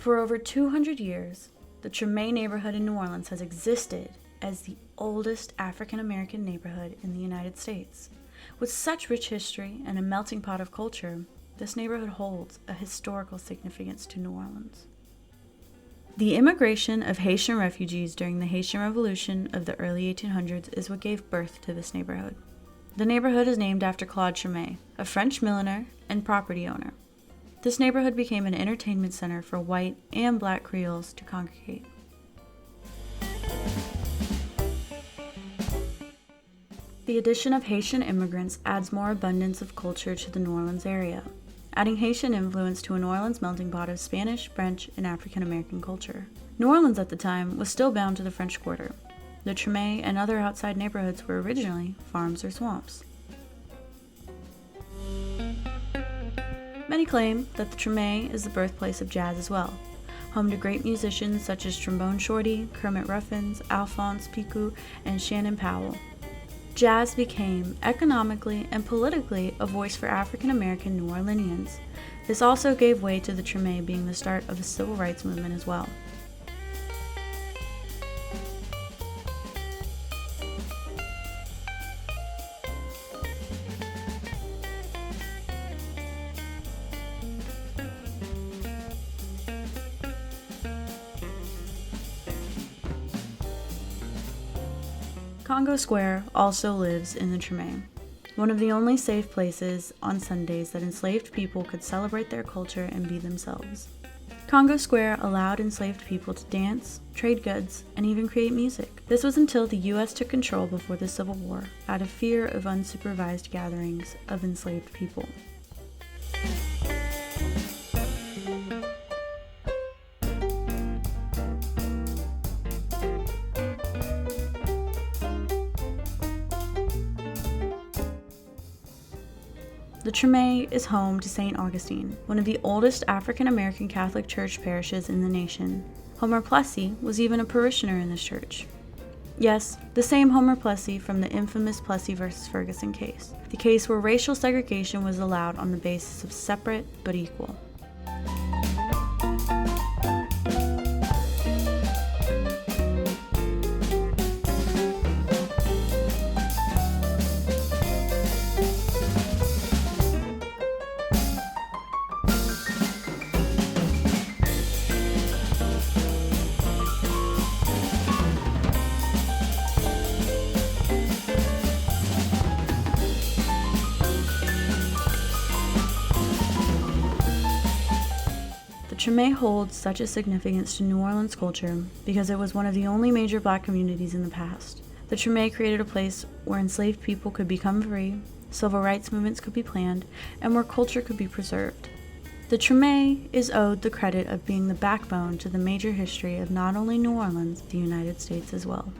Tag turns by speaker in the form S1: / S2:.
S1: For over 200 years, the Treme neighborhood in New Orleans has existed as the oldest African American neighborhood in the United States. With such rich history and a melting pot of culture, this neighborhood holds a historical significance to New Orleans. The immigration of Haitian refugees during the Haitian Revolution of the early 1800s is what gave birth to this neighborhood. The neighborhood is named after Claude Treme, a French milliner and property owner. This neighborhood became an entertainment center for white and black Creoles to congregate. The addition of Haitian immigrants adds more abundance of culture to the New Orleans area, adding Haitian influence to a New Orleans melting pot of Spanish, French, and African American culture. New Orleans at the time was still bound to the French Quarter. The Treme and other outside neighborhoods were originally farms or swamps. Many claim that the Treme is the birthplace of jazz as well, home to great musicians such as Trombone Shorty, Kermit Ruffins, Alphonse Picou, and Shannon Powell. Jazz became economically and politically a voice for African American New Orleanians. This also gave way to the Treme being the start of the civil rights movement as well. Congo Square also lives in the Treme, one of the only safe places on Sundays that enslaved people could celebrate their culture and be themselves. Congo Square allowed enslaved people to dance, trade goods, and even create music. This was until the U.S. took control before the Civil War, out of fear of unsupervised gatherings of enslaved people. The Treme is home to St. Augustine, one of the oldest African American Catholic Church parishes in the nation. Homer Plessy was even a parishioner in this church. Yes, the same Homer Plessy from the infamous Plessy versus Ferguson case, the case where racial segregation was allowed on the basis of separate but equal. Treme holds such a significance to New Orleans culture because it was one of the only major black communities in the past. The Treme created a place where enslaved people could become free, civil rights movements could be planned, and where culture could be preserved. The Treme is owed the credit of being the backbone to the major history of not only New Orleans, but the United States as well.